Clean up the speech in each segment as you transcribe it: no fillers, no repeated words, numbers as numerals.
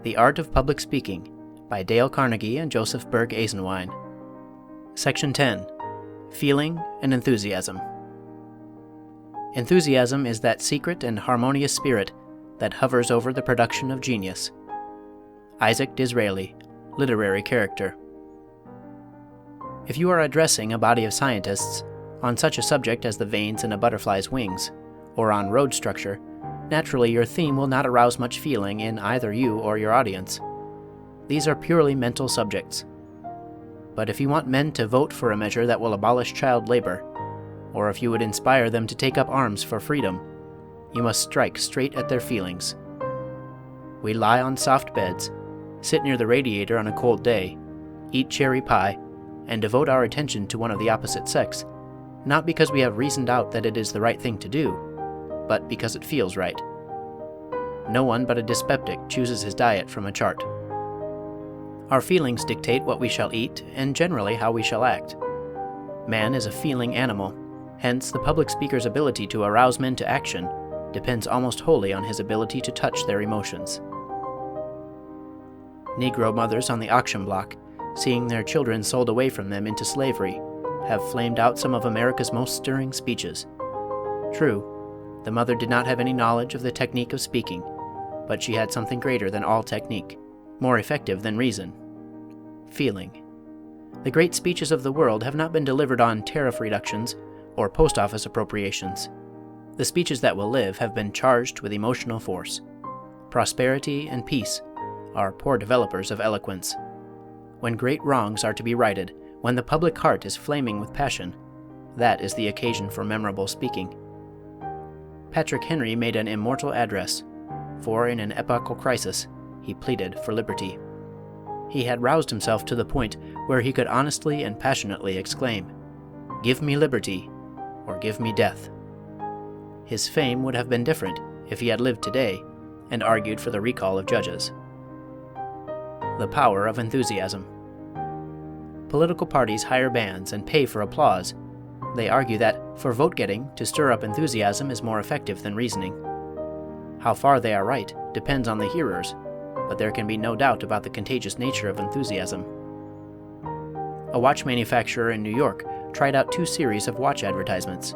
The Art of Public Speaking by Dale Carnegie and Joseph Berg Eisenwine. Section 10. Feeling and Enthusiasm. Enthusiasm is that secret and harmonious spirit that hovers over the production of genius. Isaac Disraeli, Literary Character. If you are addressing a body of scientists on such a subject as the veins in a butterfly's wings, or on road structure, naturally your theme will not arouse much feeling in either you or your audience. These are purely mental subjects. But if you want men to vote for a measure that will abolish child labor, or if you would inspire them to take up arms for freedom, you must strike straight at their feelings. We lie on soft beds, sit near the radiator on a cold day, eat cherry pie, and devote our attention to one of the opposite sex, not because we have reasoned out that it is the right thing to do, but because it feels right. No one but a dyspeptic chooses his diet from a chart. Our feelings dictate what we shall eat and generally how we shall act. Man is a feeling animal, hence the public speaker's ability to arouse men to action depends almost wholly on his ability to touch their emotions. Negro mothers on the auction block, seeing their children sold away from them into slavery, have flamed out some of America's most stirring speeches. True, the mother did not have any knowledge of the technique of speaking, but she had something greater than all technique, more effective than reason: feeling. The great speeches of the world have not been delivered on tariff reductions or post office appropriations. The speeches that will live have been charged with emotional force. Prosperity and peace are poor developers of eloquence. When great wrongs are to be righted, when the public heart is flaming with passion, that is the occasion for memorable speaking. Patrick Henry made an immortal address, for in an epochal crisis he pleaded for liberty. He had roused himself to the point where he could honestly and passionately exclaim, "Give me liberty, or give me death." His fame would have been different if he had lived today and argued for the recall of judges. The power of enthusiasm. Political parties hire bands and pay for applause. They argue that, for vote-getting, to stir up enthusiasm is more effective than reasoning. How far they are right depends on the hearers, but there can be no doubt about the contagious nature of enthusiasm. A watch manufacturer in New York tried out 2 series of watch advertisements.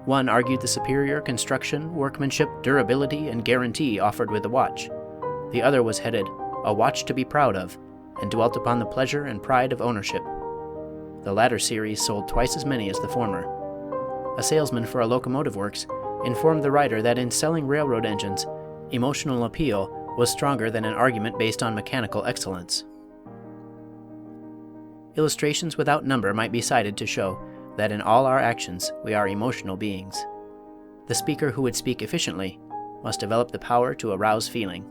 One argued the superior construction, workmanship, durability, and guarantee offered with the watch. The other was headed, "A Watch to be Proud of," and dwelt upon the pleasure and pride of ownership. The latter series sold twice as many as the former. A salesman for a locomotive works informed the writer that in selling railroad engines, emotional appeal was stronger than an argument based on mechanical excellence. Illustrations without number might be cited to show that in all our actions we are emotional beings. The speaker who would speak efficiently must develop the power to arouse feeling.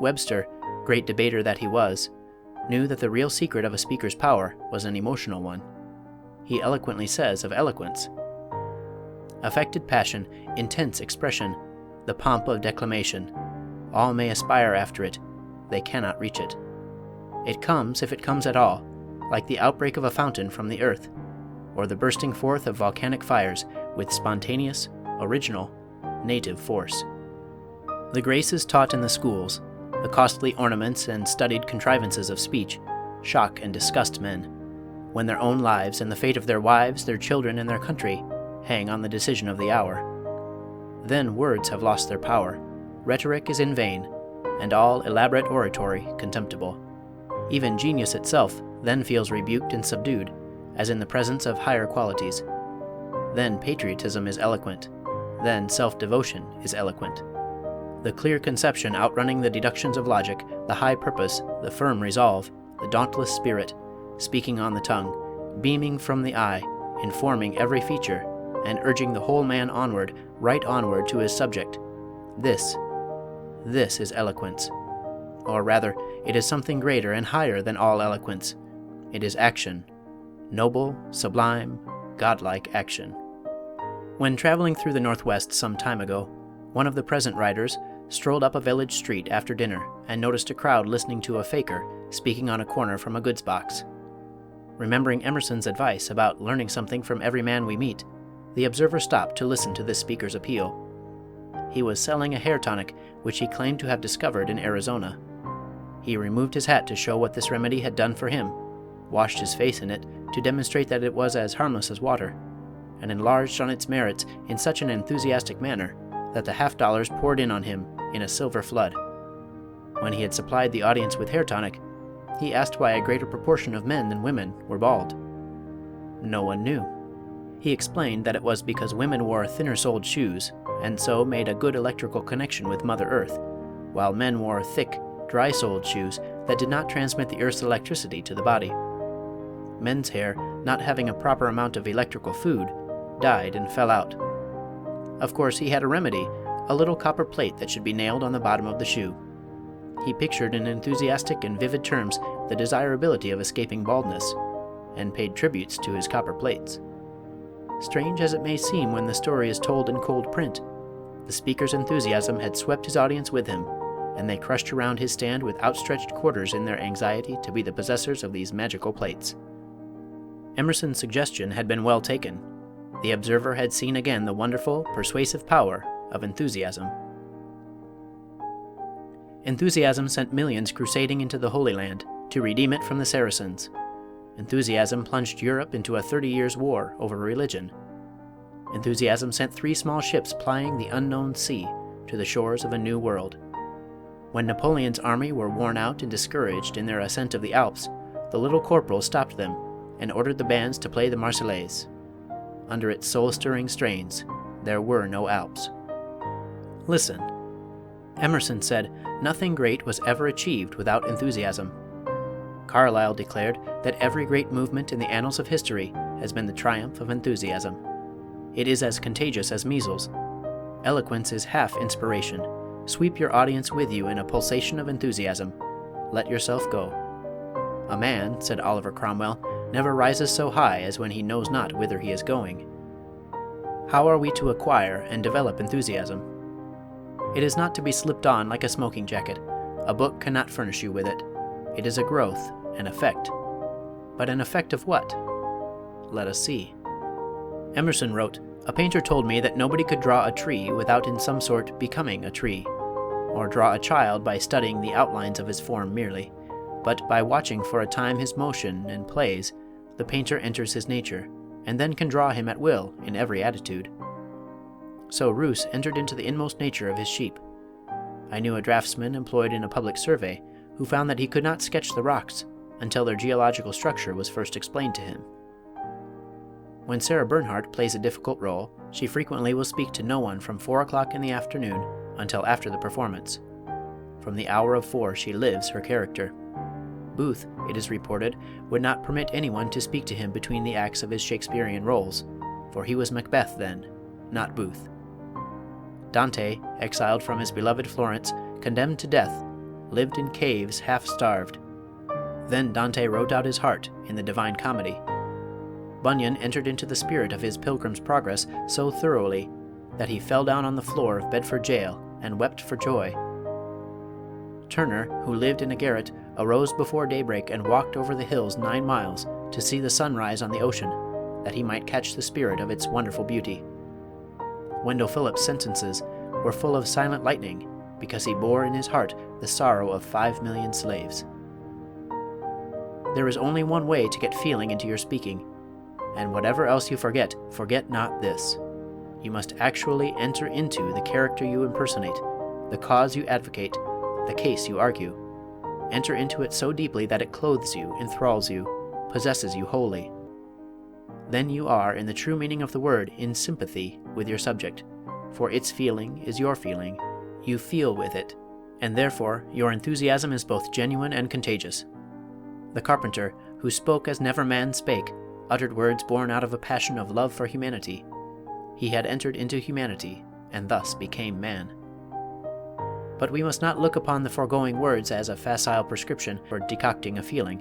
Webster, great debater that he was, knew that the real secret of a speaker's power was an emotional one. He eloquently says of eloquence, "Affected passion, intense expression, the pomp of declamation, all may aspire after it, they cannot reach it. It comes, if it comes at all, like the outbreak of a fountain from the earth, or the bursting forth of volcanic fires with spontaneous, original, native force." The graces taught in the schools, the costly ornaments and studied contrivances of speech, shock and disgust men, when their own lives and the fate of their wives, their children, and their country hang on the decision of the hour. Then words have lost their power, rhetoric is in vain, and all elaborate oratory contemptible. Even genius itself then feels rebuked and subdued, as in the presence of higher qualities. Then patriotism is eloquent, then self-devotion is eloquent. The clear conception outrunning the deductions of logic, the high purpose, the firm resolve, the dauntless spirit, speaking on the tongue, beaming from the eye, informing every feature, and urging the whole man onward, right onward to his subject. This is eloquence. Or rather, it is something greater and higher than all eloquence. It is action, noble, sublime, godlike action. When traveling through the Northwest some time ago, one of the present writers strolled up a village street after dinner and noticed a crowd listening to a faker speaking on a corner from a goods box. Remembering Emerson's advice about learning something from every man we meet, the observer stopped to listen to this speaker's appeal. he was selling a hair tonic which he claimed to have discovered in Arizona. He removed his hat to show what this remedy had done for him, washed his face in it to demonstrate that it was as harmless as water, and enlarged on its merits in such an enthusiastic manner that the half-dollars poured in on him in a silver flood. When he had supplied the audience with hair tonic, he asked why a greater proportion of men than women were bald. No one knew. He explained that it was because women wore thinner-soled shoes and so made a good electrical connection with Mother Earth, while men wore thick, dry-soled shoes that did not transmit the Earth's electricity to the body. Men's hair, not having a proper amount of electrical food, died and fell out. Of course, he had a remedy, a little copper plate that should be nailed on the bottom of the shoe. He pictured in enthusiastic and vivid terms the desirability of escaping baldness, and paid tributes to his copper plates. Strange as it may seem when the story is told in cold print, the speaker's enthusiasm had swept his audience with him, and they crushed around his stand with outstretched quarters in their anxiety to be the possessors of these magical plates. Emerson's suggestion had been well taken. The observer had seen again the wonderful, persuasive power of enthusiasm. Enthusiasm sent millions crusading into the Holy Land to redeem it from the Saracens. Enthusiasm plunged Europe into a 30 years' war over religion. Enthusiasm sent 3 small ships plying the unknown sea to the shores of a new world. When Napoleon's army were worn out and discouraged in their ascent of the Alps, the little corporal stopped them and ordered the bands to play the Marseillaise. Under its soul-stirring strains, there were no Alps. Listen. Emerson said, "Nothing great was ever achieved without enthusiasm." Carlyle declared that every great movement in the annals of history has been the triumph of enthusiasm. It is as contagious as measles. Eloquence is half inspiration. Sweep your audience with you in a pulsation of enthusiasm. Let yourself go. "A man," said Oliver Cromwell, "never rises so high as when he knows not whither he is going." How are we to acquire and develop enthusiasm? It is not to be slipped on like a smoking jacket. A book cannot furnish you with it. It is a growth, an effect. But an effect of what? Let us see. Emerson wrote, "A painter told me that nobody could draw a tree without in some sort becoming a tree, or draw a child by studying the outlines of his form merely, but by watching for a time his motion and plays, the painter enters his nature, and then can draw him at will in every attitude." So Roos entered into the inmost nature of his sheep. I knew a draftsman employed in a public survey who found that he could not sketch the rocks until their geological structure was first explained to him. When Sarah Bernhardt plays a difficult role, she frequently will speak to no one from 4 o'clock in the afternoon until after the performance. From the hour of 4 she lives her character. Booth, it is reported, would not permit anyone to speak to him between the acts of his Shakespearean roles, for he was Macbeth then, not Booth. Dante, exiled from his beloved Florence, condemned to death, lived in caves half-starved. Then Dante wrote out his heart in the Divine Comedy. Bunyan entered into the spirit of his Pilgrim's Progress so thoroughly that he fell down on the floor of Bedford jail and wept for joy. Turner, who lived in a garret, arose before daybreak and walked over the hills 9 miles to see the sun rise on the ocean, that he might catch the spirit of its wonderful beauty. Wendell Phillips' sentences were full of silent lightning because he bore in his heart the sorrow of 5 million slaves. There is only one way to get feeling into your speaking, and whatever else you forget, forget not this. You must actually enter into the character you impersonate, the cause you advocate, the case you argue. Enter into it so deeply that it clothes you, enthralls you, possesses you wholly. Then you are, in the true meaning of the word, in sympathy with your subject, for its feeling is your feeling. You feel with it, and therefore your enthusiasm is both genuine and contagious. The carpenter, who spoke as never man spake, uttered words born out of a passion of love for humanity. He had entered into humanity, and thus became man. But we must not look upon the foregoing words as a facile prescription for decocting a feeling,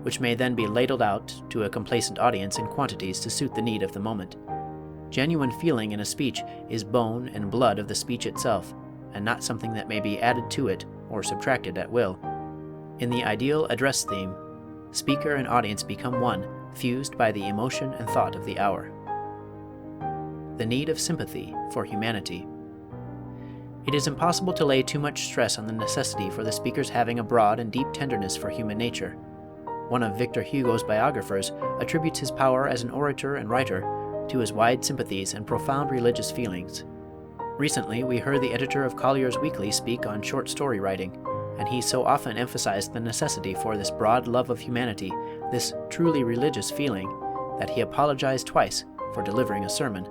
which may then be ladled out to a complacent audience in quantities to suit the need of the moment. Genuine feeling in a speech is bone and blood of the speech itself, and not something that may be added to it or subtracted at will. In the ideal address theme, speaker and audience become one, fused by the emotion and thought of the hour. The need of sympathy for humanity. It is impossible to lay too much stress on the necessity for the speaker's having a broad and deep tenderness for human nature. One of Victor Hugo's biographers attributes his power as an orator and writer to his wide sympathies and profound religious feelings. Recently, we heard the editor of Collier's Weekly speak on short story writing, and he so often emphasized the necessity for this broad love of humanity, this truly religious feeling, that he apologized twice for delivering a sermon.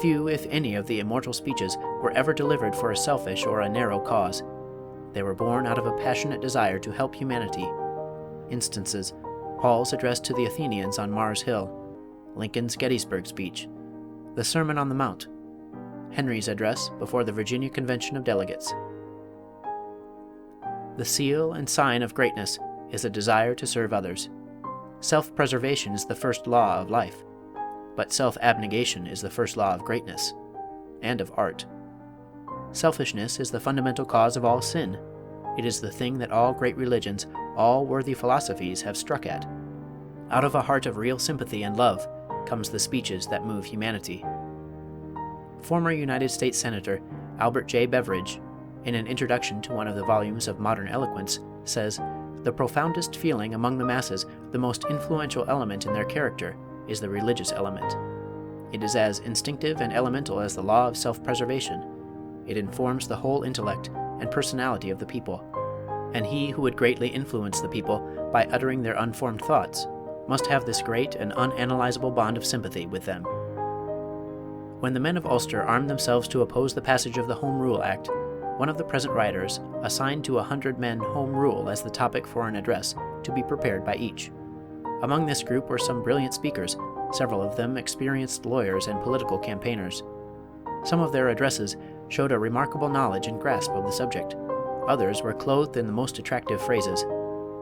Few, if any, of the immortal speeches were ever delivered for a selfish or a narrow cause. They were born out of a passionate desire to help humanity. Instances: Paul's address to the Athenians on Mars Hill, Lincoln's Gettysburg speech, the Sermon on the Mount, Henry's address before the Virginia Convention of Delegates. The seal and sign of greatness is a desire to serve others. Self-preservation is the first law of life, but self-abnegation is the first law of greatness, and of art. Selfishness is the fundamental cause of all sin. It is the thing that all great religions, all worthy philosophies have struck at. Out of a heart of real sympathy and love comes the speeches that move humanity. Former United States Senator Albert J. Beveridge, in an introduction to one of the volumes of Modern Eloquence, says, "The profoundest feeling among the masses, the most influential element in their character, is the religious element. It is as instinctive and elemental as the law of self-preservation. It informs the whole intellect and personality of the people, and he who would greatly influence the people by uttering their unformed thoughts must have this great and unanalyzable bond of sympathy with them." When the men of Ulster armed themselves to oppose the passage of the Home Rule Act, one of the present writers assigned to 100 men Home Rule as the topic for an address to be prepared by each. Among this group were some brilliant speakers, several of them experienced lawyers and political campaigners. Some of their addresses showed a remarkable knowledge and grasp of the subject. Others were clothed in the most attractive phrases.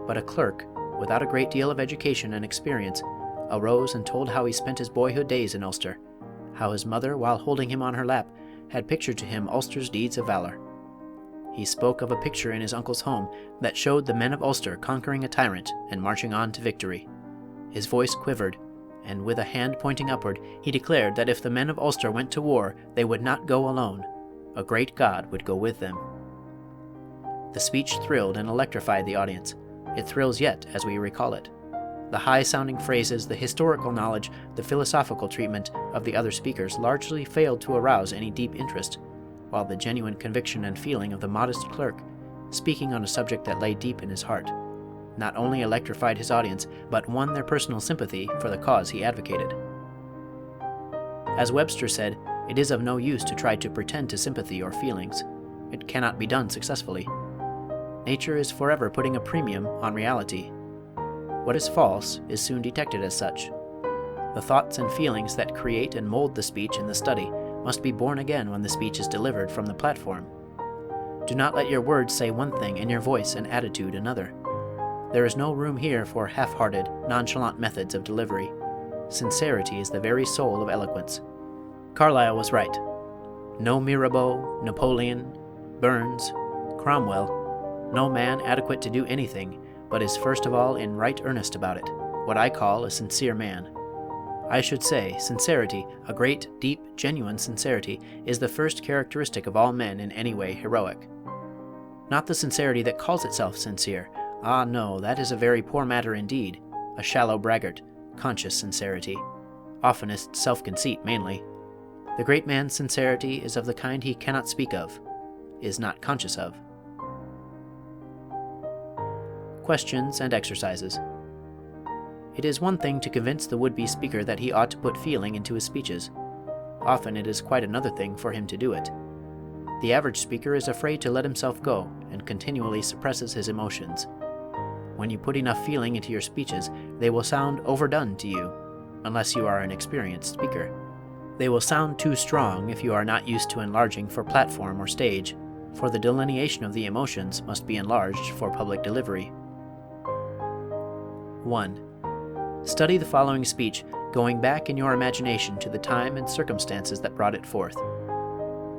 But a clerk, without a great deal of education and experience, arose and told how he spent his boyhood days in Ulster, how his mother, while holding him on her lap, had pictured to him Ulster's deeds of valor. He spoke of a picture in his uncle's home that showed the men of Ulster conquering a tyrant and marching on to victory. His voice quivered, and with a hand pointing upward, he declared that if the men of Ulster went to war, they would not go alone. A great God would go with them. The speech thrilled and electrified the audience. It thrills yet as we recall it. The high-sounding phrases, the historical knowledge, the philosophical treatment of the other speakers largely failed to arouse any deep interest, while the genuine conviction and feeling of the modest clerk, speaking on a subject that lay deep in his heart, not only electrified his audience, but won their personal sympathy for the cause he advocated. As Webster said, it is of no use to try to pretend to sympathy or feelings. It cannot be done successfully. Nature is forever putting a premium on reality. What is false is soon detected as such. The thoughts and feelings that create and mold the speech in the study must be born again when the speech is delivered from the platform. Do not let your words say one thing and your voice and attitude another. There is no room here for half-hearted, nonchalant methods of delivery. Sincerity is the very soul of eloquence. Carlyle was right. No Mirabeau, Napoleon, Burns, Cromwell, no man adequate to do anything, but is first of all in right earnest about it, what I call a sincere man. I should say, sincerity, a great, deep, genuine sincerity, is the first characteristic of all men in any way heroic. Not the sincerity that calls itself sincere. Ah, no, that is a very poor matter indeed, a shallow braggart, conscious sincerity, oftenest self-conceit mainly. The great man's sincerity is of the kind he cannot speak of, is not conscious of. Questions and exercises. It is one thing to convince the would-be speaker that he ought to put feeling into his speeches. Often it is quite another thing for him to do it. The average speaker is afraid to let himself go and continually suppresses his emotions. When you put enough feeling into your speeches, they will sound overdone to you, unless you are an experienced speaker. They will sound too strong if you are not used to enlarging for platform or stage, for the delineation of the emotions must be enlarged for public delivery. 1. Study the following speech, going back in your imagination to the time and circumstances that brought it forth.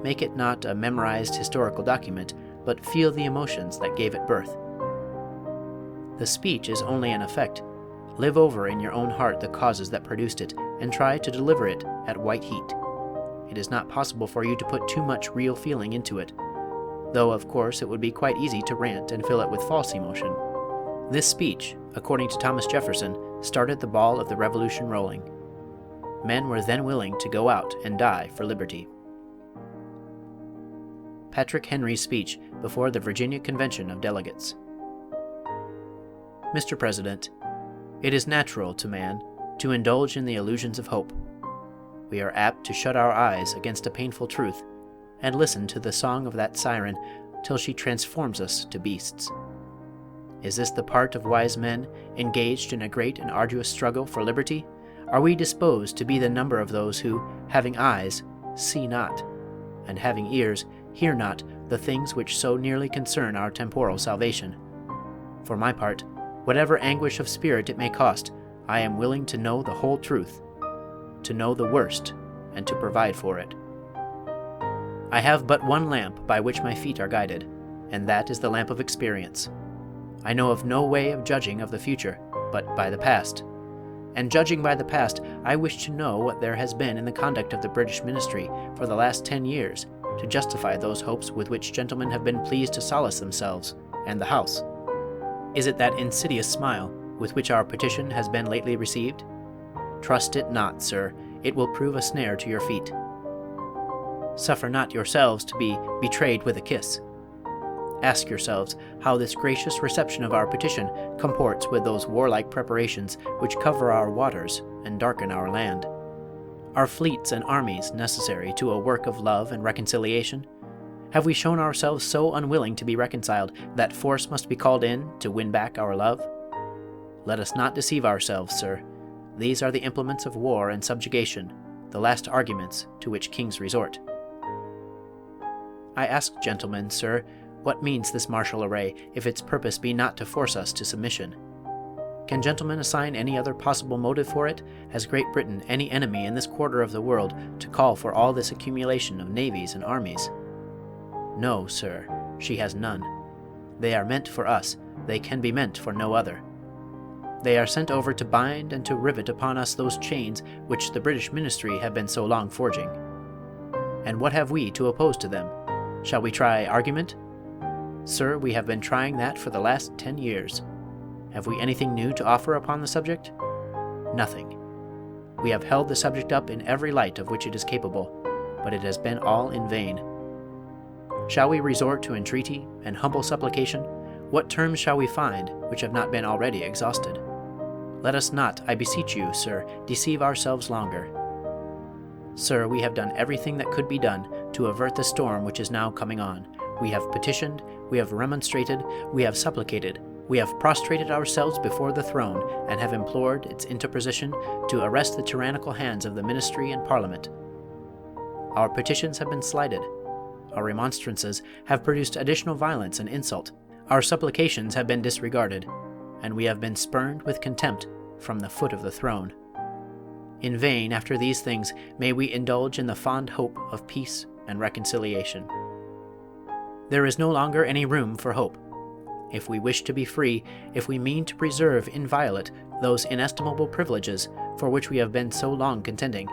Make it not a memorized historical document, but feel the emotions that gave it birth. The speech is only an effect. Live over in your own heart the causes that produced it, and try to deliver it at white heat. It is not possible for you to put too much real feeling into it, though of course it would be quite easy to rant and fill it with false emotion. This speech, according to Thomas Jefferson, started the ball of the Revolution rolling. Men were then willing to go out and die for liberty. Patrick Henry's speech before the Virginia Convention of Delegates. Mr. President, it is natural to man to indulge in the illusions of hope. We are apt to shut our eyes against a painful truth and listen to the song of that siren till she transforms us to beasts. Is this the part of wise men engaged in a great and arduous struggle for liberty? Are we disposed to be the number of those who, having eyes, see not, and having ears, hear not the things which so nearly concern our temporal salvation? For my part, whatever anguish of spirit it may cost, I am willing to know the whole truth, to know the worst, and to provide for it. I have but one lamp by which my feet are guided, and that is the lamp of experience. I know of no way of judging of the future, but by the past. And judging by the past, I wish to know what there has been in the conduct of the British ministry for the last 10 years to justify those hopes with which gentlemen have been pleased to solace themselves and the House. Is it that insidious smile with which our petition has been lately received? Trust it not, sir, it will prove a snare to your feet. Suffer not yourselves to be betrayed with a kiss. Ask yourselves how this gracious reception of our petition comports with those warlike preparations which cover our waters and darken our land. Are fleets and armies necessary to a work of love and reconciliation? Have we shown ourselves so unwilling to be reconciled that force must be called in to win back our love? Let us not deceive ourselves, sir. These are the implements of war and subjugation, the last arguments to which kings resort. I ask, gentlemen, sir, what means this martial array, if its purpose be not to force us to submission? Can gentlemen assign any other possible motive for it? Has Great Britain any enemy in this quarter of the world to call for all this accumulation of navies and armies? No, sir, she has none. They are meant for us, they can be meant for no other. They are sent over to bind and to rivet upon us those chains which the British ministry have been so long forging. And what have we to oppose to them? Shall we try argument? Sir, we have been trying that for the last 10 years. Have we anything new to offer upon the subject? Nothing. We have held the subject up in every light of which it is capable, but it has been all in vain. Shall we resort to entreaty and humble supplication? What terms shall we find which have not been already exhausted? Let us not, I beseech you, sir, deceive ourselves longer. Sir, we have done everything that could be done to avert the storm which is now coming on. We have petitioned, we have remonstrated, we have supplicated, we have prostrated ourselves before the throne, and have implored its interposition to arrest the tyrannical hands of the ministry and Parliament. Our petitions have been slighted. Our remonstrances have produced additional violence and insult. Our supplications have been disregarded, and we have been spurned with contempt from the foot of the throne. In vain, after these things, may we indulge in the fond hope of peace and reconciliation. There is no longer any room for hope. If we wish to be free, if we mean to preserve inviolate those inestimable privileges for which we have been so long contending,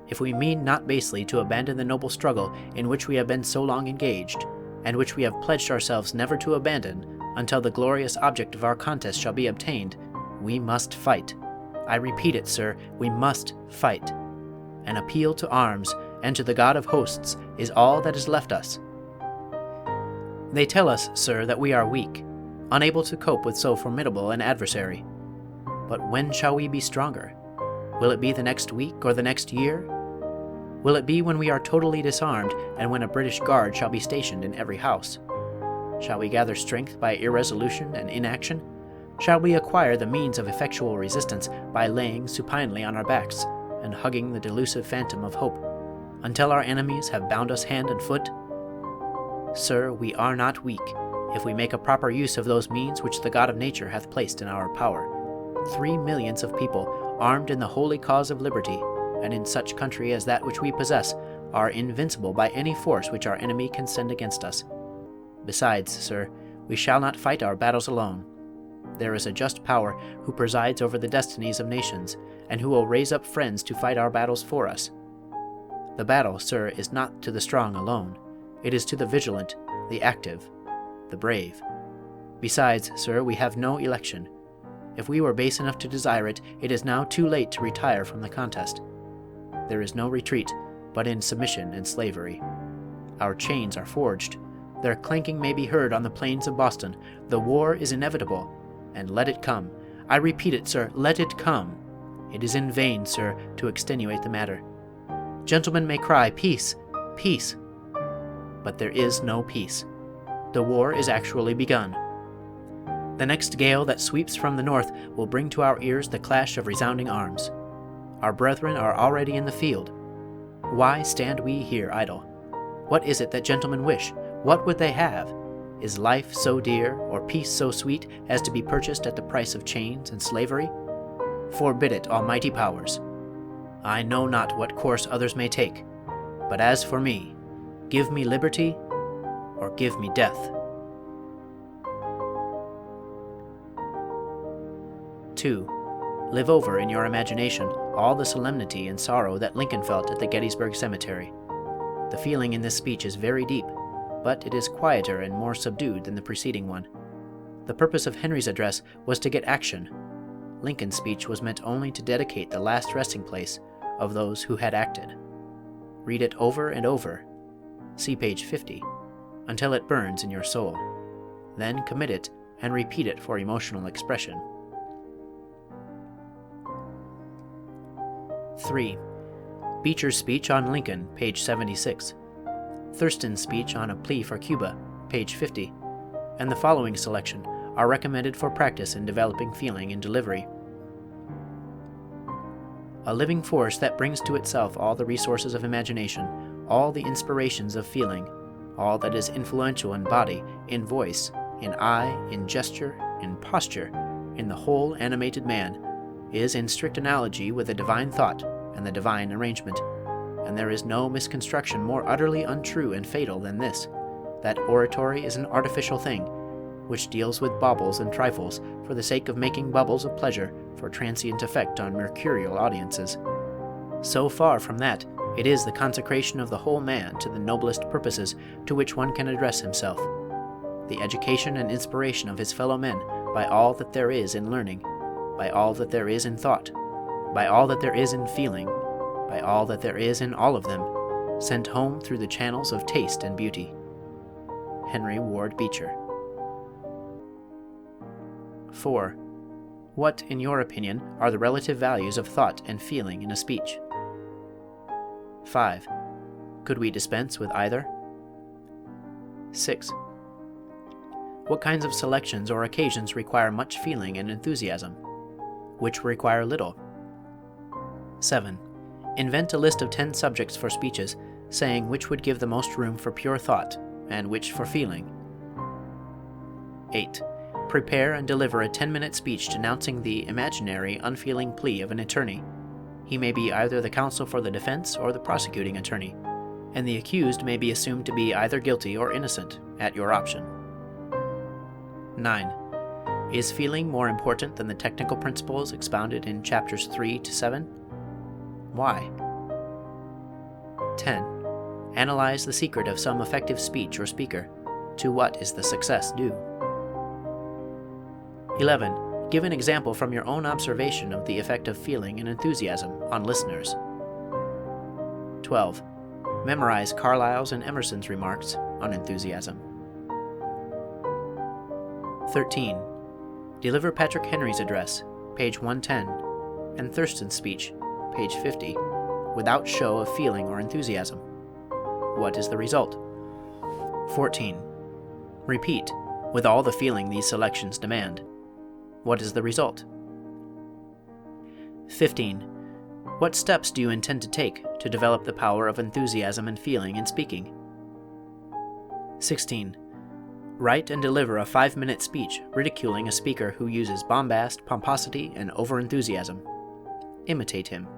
if we mean not basely to abandon the noble struggle in which we have been so long engaged, and which we have pledged ourselves never to abandon until the glorious object of our contest shall be obtained, we must fight. I repeat it, sir, we must fight. An appeal to arms and to the God of hosts is all that is left us. They tell us, sir, that we are weak, unable to cope with so formidable an adversary. But when shall we be stronger? Will it be the next week or the next year? Will it be when we are totally disarmed and when a British guard shall be stationed in every house? Shall we gather strength by irresolution and inaction? Shall we acquire the means of effectual resistance by laying supinely on our backs and hugging the delusive phantom of hope until our enemies have bound us hand and foot? Sir, we are not weak, if we make a proper use of those means which the God of nature hath placed in our power. 3 millions of people, armed in the holy cause of liberty, and in such country as that which we possess, are invincible by any force which our enemy can send against us. Besides, sir, we shall not fight our battles alone. There is a just power who presides over the destinies of nations, and who will raise up friends to fight our battles for us. The battle, sir, is not to the strong alone. It is to the vigilant, the active, the brave. Besides, sir, we have no election. If we were base enough to desire it, it is now too late to retire from the contest. There is no retreat, but in submission and slavery. Our chains are forged. Their clanking may be heard on the plains of Boston. The war is inevitable, and let it come. I repeat it, sir, let it come. It is in vain, sir, to extenuate the matter. Gentlemen may cry, peace, peace. But there is no peace. The war is actually begun. The next gale that sweeps from the north will bring to our ears the clash of resounding arms. Our brethren are already in the field. Why stand we here idle? What is it that gentlemen wish? What would they have? Is life so dear, or peace so sweet, as to be purchased at the price of chains and slavery? Forbid it, almighty powers. I know not what course others may take, but as for me, give me liberty, or give me death. 2. Live over in your imagination all the solemnity and sorrow that Lincoln felt at the Gettysburg Cemetery. The feeling in this speech is very deep, but it is quieter and more subdued than the preceding one. The purpose of Henry's address was to get action. Lincoln's speech was meant only to dedicate the last resting place of those who had acted. Read it over and over, see page 50, until it burns in your soul. Then commit it and repeat it for emotional expression. 3. Beecher's speech on Lincoln, page 76. Thurston's speech on a plea for Cuba, page 50, and the following selection are recommended for practice in developing feeling in delivery. A living force that brings to itself all the resources of imagination, all the inspirations of feeling, all that is influential in body, in voice, in eye, in gesture, in posture, in the whole animated man, is in strict analogy with the divine thought and the divine arrangement, and there is no misconstruction more utterly untrue and fatal than this, that oratory is an artificial thing, which deals with baubles and trifles for the sake of making bubbles of pleasure for transient effect on mercurial audiences. So far from that, it is the consecration of the whole man to the noblest purposes to which one can address himself, the education and inspiration of his fellow men by all that there is in learning, by all that there is in thought, by all that there is in feeling, by all that there is in all of them, sent home through the channels of taste and beauty. Henry Ward Beecher. 4. What, in your opinion, are the relative values of thought and feeling in a speech? 5. Could we dispense with either? 6. What kinds of selections or occasions require much feeling and enthusiasm? Which require little? 7. Invent a list of 10 subjects for speeches, saying which would give the most room for pure thought, and which for feeling. 8. Prepare and deliver a 10-minute speech denouncing the imaginary, unfeeling plea of an attorney. He may be either the counsel for the defense or the prosecuting attorney, and the accused may be assumed to be either guilty or innocent, at your option. 9. Is feeling more important than the technical principles expounded in chapters 3 to 7? Why? 10. Analyze the secret of some effective speech or speaker. To what is the success due? 11. Give an example from your own observation of the effect of feeling and enthusiasm on listeners. 12. Memorize Carlyle's and Emerson's remarks on enthusiasm. 13. Deliver Patrick Henry's address, page 110, and Thurston's speech, page 50, without show of feeling or enthusiasm. What is the result? 14. Repeat, with all the feeling these selections demand. What is the result? 15. What steps do you intend to take to develop the power of enthusiasm and feeling in speaking? 16. Write and deliver a 5-minute speech ridiculing a speaker who uses bombast, pomposity, and over-enthusiasm. Imitate him.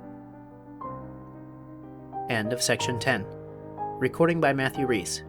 End of section 10. Recording by Matthew Reese,